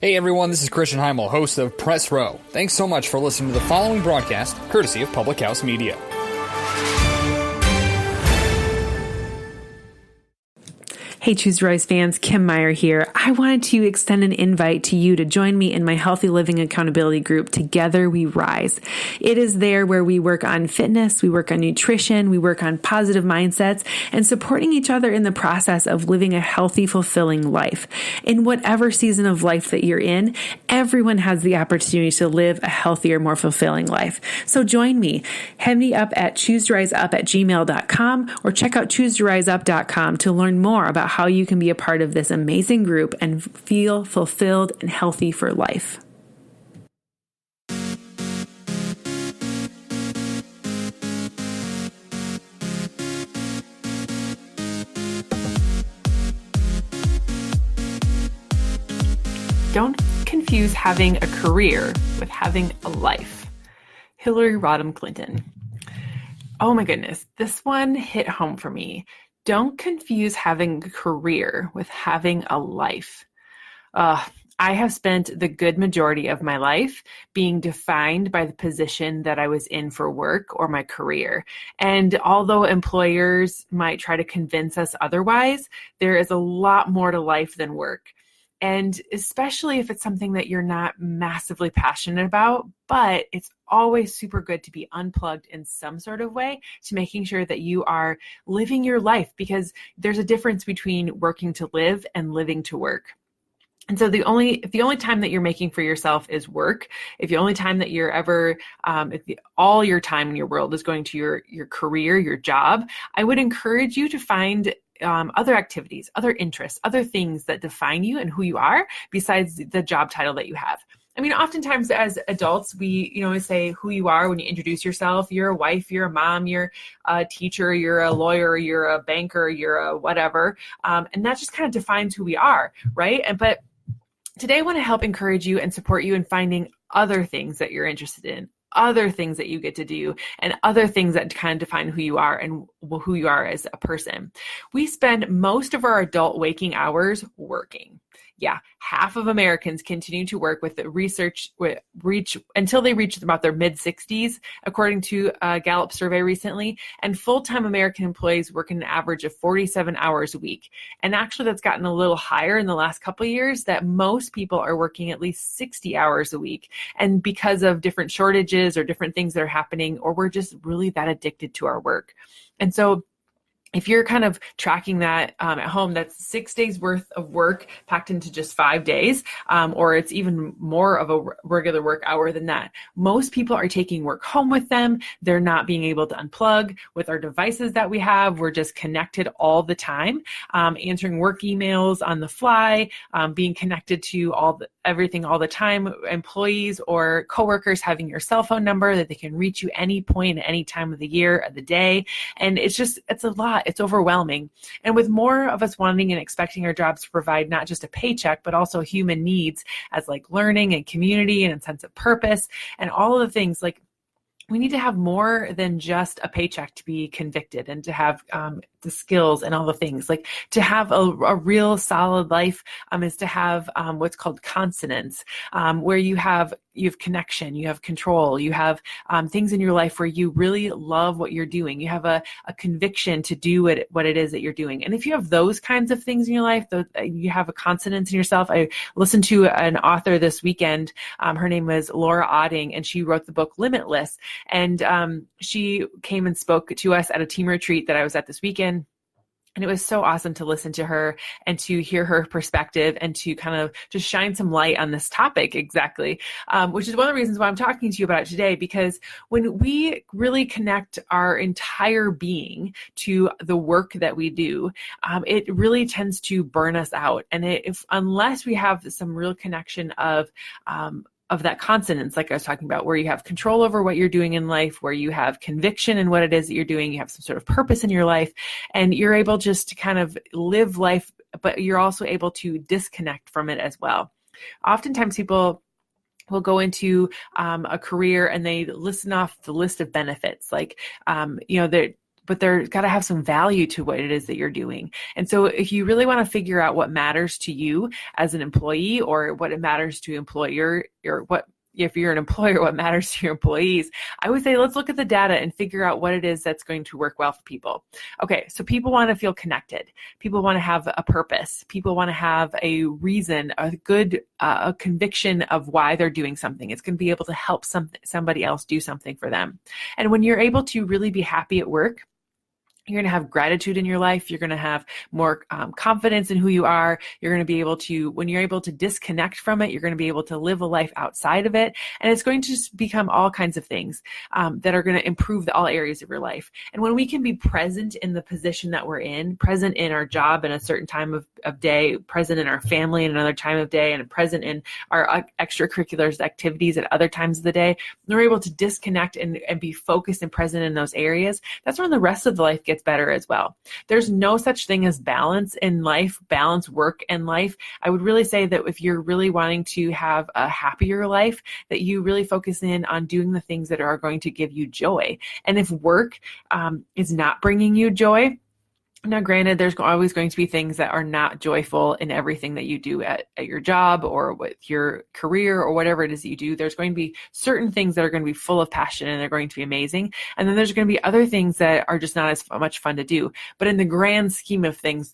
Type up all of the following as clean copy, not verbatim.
Hey everyone, this is Christian Heimel, host of Press Row. Thanks so much for listening to the following broadcast, courtesy of Public House Media. Hey, Choose Rise fans, kjpmeyer here. I wanted to extend an invite to you to join me in my Healthy Living Accountability group, Together We Rise. It is there where we work on fitness, we work on nutrition, we work on positive mindsets, and supporting each other in the process of living a healthy, fulfilling life. In whatever season of life that you're in, everyone has the opportunity to live a healthier, more fulfilling life. So join me. Head me up at chooseriseup@gmail.com or check out chooseriseup.com to learn more about how you can be a part of this amazing group and feel fulfilled and healthy for life. Don't confuse having a career with having a life. Hillary Rodham Clinton. Oh my goodness, this one hit home for me. Don't confuse having a career with having a life. I have spent the good majority of my life being defined by the position that I was in for work or my career. And although employers might try to convince us otherwise, there is a lot more to life than work. And especially if it's something that you're not massively passionate about, but it's always super good to be unplugged in some sort of way to making sure that you are living your life, because there's a difference between working to live and living to work. And so if the only time that you're making for yourself is work, if the only time that you're ever, all your time in your world is going to your career, your job, I would encourage you to find other activities, other interests, other things that define you and who you are besides the job title that you have. I mean, oftentimes as adults, we, say who you are when you introduce yourself. You're a wife, you're a mom, you're a teacher, you're a lawyer, you're a banker, you're a whatever. And that just kind of defines who we are, right? But today I want to help encourage you and support you in finding other things that you're interested in, other things that you get to do, and other things that kind of define who you are and who you are as a person. We spend most of our adult waking hours working. Yeah, half of Americans continue to work with the research until they reach about their mid-60s, according to a Gallup survey recently. And full-time American employees work an average of 47 hours a week. And actually, that's gotten a little higher in the last couple of years, that most people are working at least 60 hours a week. And because of different shortages or different things that are happening, or we're just really that addicted to our work. And so if you're kind of tracking that at home, that's 6 days worth of work packed into just 5 days, or it's even more of a regular work hour than that. Most people are taking work home with them. They're not being able to unplug with our devices that we have. We're just connected all the time, answering work emails on the fly, being connected to everything all the time. Employees or coworkers having your cell phone number that they can reach you any point at any time of the year, of the day. And it's a lot. It's overwhelming. And with more of us wanting and expecting our jobs to provide not just a paycheck, but also human needs as like learning and community and a sense of purpose and all of the things, like we need to have more than just a paycheck to be convicted and to have the skills and all the things. Like to have a real solid life is to have what's called consonance, where you have connection, you have control, you have things in your life where you really love what you're doing. You have a conviction to do what it is that you're doing. And if you have those kinds of things in your life, you have a consonance in yourself. I listened to an author this weekend. Her name was Laura Odding, and she wrote the book Limitless. And she came and spoke to us at a team retreat that I was at this weekend. And it was so awesome to listen to her and to hear her perspective and to kind of just shine some light on this topic exactly, which is one of the reasons why I'm talking to you about it today, because when we really connect our entire being to the work that we do, it really tends to burn us out. And unless we have some real connection of that consonance, like I was talking about, where you have control over what you're doing in life, where you have conviction in what it is that you're doing, you have some sort of purpose in your life, and you're able just to kind of live life, but you're also able to disconnect from it as well. Oftentimes people will go into a career and they listen off the list of benefits, like, but there's got to have some value to what it is that you're doing. And so if you really want to figure out what matters to you as an employee, or what it matters to employer, or what, if you're an employer, what matters to your employees, I would say let's look at the data and figure out what it is that's going to work well for people. Okay, so people want to feel connected. People want to have a purpose. People want to have a reason, a good a conviction of why they're doing something. It's going to be able to help somebody else do something for them. And when you're able to really be happy at work, you're going to have gratitude in your life. You're going to have more confidence in who you are. You're going to be able to, when you're able to disconnect from it, you're going to be able to live a life outside of it. And it's going to just become all kinds of things that are going to improve all areas of your life. And when we can be present in the position that we're in, present in our job in a certain time of day, present in our family in another time of day, and present in our extracurriculars activities at other times of the day, we're able to disconnect and be focused and present in those areas. That's when the rest of the life gets better as well. There's no such thing as balance in life, balance work and life. I would really say that if you're really wanting to have a happier life, that you really focus in on doing the things that are going to give you joy. And if work is not bringing you joy, now, granted, there's always going to be things that are not joyful in everything that you do at your job or with your career or whatever it is that you do. There's going to be certain things that are going to be full of passion and they're going to be amazing. And then there's going to be other things that are just not as much fun to do. But in the grand scheme of things,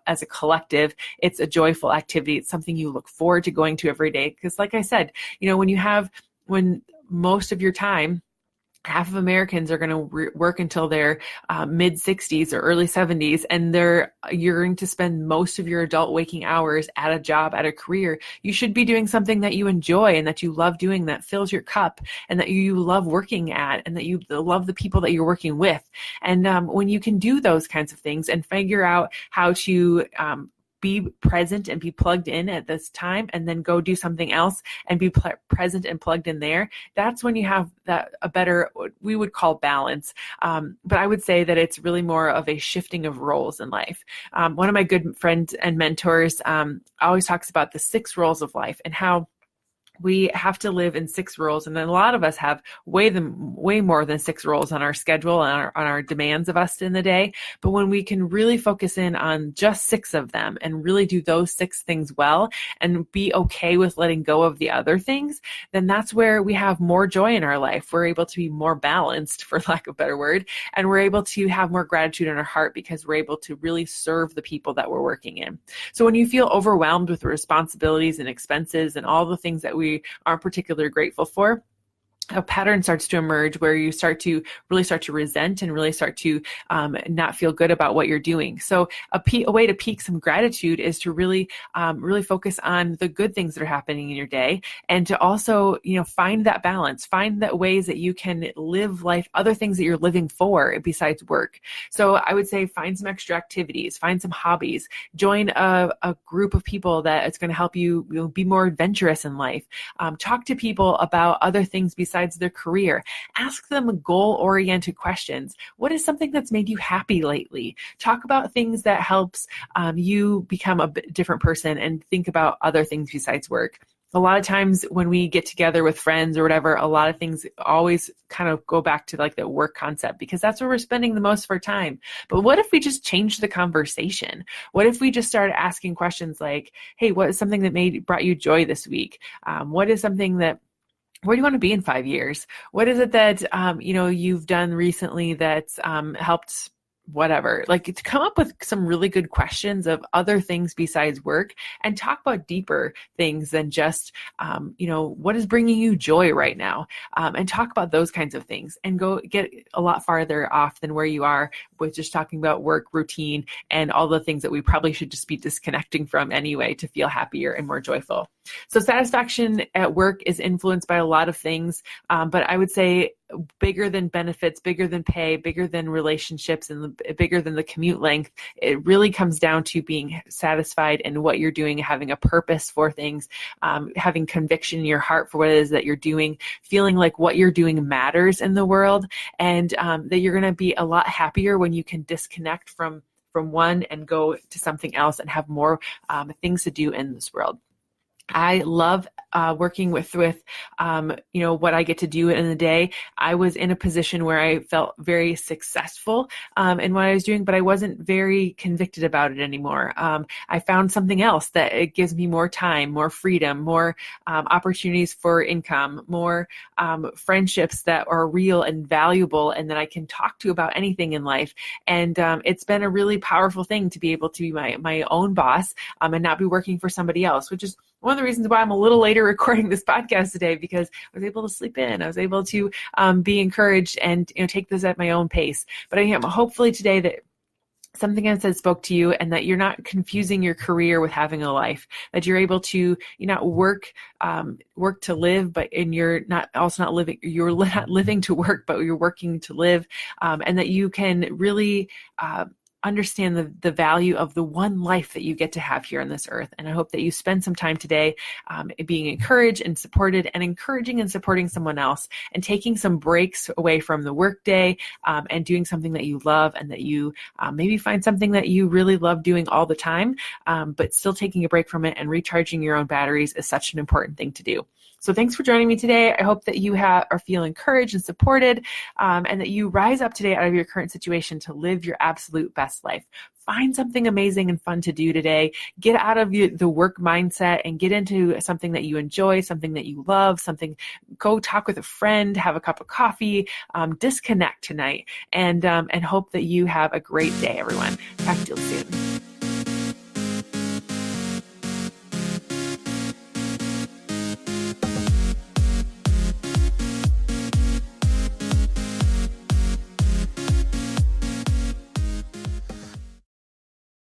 as a collective, it's a joyful activity. It's something you look forward to going to every day. Because like I said, when most of your time, half of Americans are going to work until their mid 60s or early 70s, and you're going to spend most of your adult waking hours at a job, at a career. You should be doing something that you enjoy and that you love doing, that fills your cup, and that you love working at, and that you love the people that you're working with. And when you can do those kinds of things and figure out how to be present and be plugged in at this time, and then go do something else and be present and plugged in there, that's when you have a better, what we would call balance. But I would say that it's really more of a shifting of roles in life. One of my good friends and mentors always talks about the 6 roles of life and how we have to live in 6 roles. And then a lot of us have way more than 6 roles on our schedule and on our demands of us in the day. But when we can really focus in on just 6 of them and really do those 6 things well and be okay with letting go of the other things, then that's where we have more joy in our life. We're able to be more balanced, for lack of a better word, and we're able to have more gratitude in our heart because we're able to really serve the people that we're working in. So when you feel overwhelmed with responsibilities and expenses and all the things that we aren't particularly grateful for, a pattern starts to emerge where you start to resent and really start to not feel good about what you're doing. So a way to peak some gratitude is to really focus on the good things that are happening in your day, and to also find that balance, find that ways that you can live life, other things that you're living for besides work. So I would say find some extra activities, find some hobbies, join a group of people that it's going to help you be more adventurous in life. Talk to people about other things besides their career. Ask them goal-oriented questions. What is something that's made you happy lately? Talk about things that helps you become a different person, and think about other things besides work. A lot of times when we get together with friends or whatever, a lot of things always kind of go back to like the work concept, because that's where we're spending the most of our time. But what if we just change the conversation? What if we just started asking questions like, hey, what is something that brought you joy this week? What is something that, where do you want to be in 5 years? What is it that, you've done recently that's helped whatever? Like, to come up with some really good questions of other things besides work, and talk about deeper things than just, what is bringing you joy right now? And talk about those kinds of things, and go get a lot farther off than where you are with just talking about work, routine, and all the things that we probably should just be disconnecting from anyway to feel happier and more joyful. So satisfaction at work is influenced by a lot of things, but I would say bigger than benefits, bigger than pay, bigger than relationships, and bigger than the commute length. It really comes down to being satisfied in what you're doing, having a purpose for things, having conviction in your heart for what it is that you're doing, feeling like what you're doing matters in the world, and that you're going to be a lot happier when you can disconnect from one and go to something else and have more things to do in this world. I love working with what I get to do in the day. I was in a position where I felt very successful in what I was doing, but I wasn't very convicted about it anymore. I found something else that it gives me more time, more freedom, more opportunities for income, more friendships that are real and valuable and that I can talk to about anything in life. And it's been a really powerful thing to be able to be my own boss and not be working for somebody else, which is one of the reasons why I'm a little later recording this podcast today, because I was able to sleep in. I was able to be encouraged and take this at my own pace. But I am hopefully today that something I said spoke to you, and that you're not confusing your career with having a life, that you're able to not work to live, and you're not living to work, but you're working to live, and that you can really understand the value of the one life that you get to have here on this earth. And I hope that you spend some time today being encouraged and supported, and encouraging and supporting someone else, and taking some breaks away from the workday and doing something that you love, and that you maybe find something that you really love doing all the time, but still taking a break from it and recharging your own batteries is such an important thing to do. So thanks for joining me today. I hope that you are feeling encouraged and supported, and that you rise up today out of your current situation to live your absolute best life. Find something amazing and fun to do today. Get out of the work mindset and get into something that you enjoy, something that you love, go talk with a friend, have a cup of coffee, disconnect tonight, and hope that you have a great day, everyone. Talk to you soon.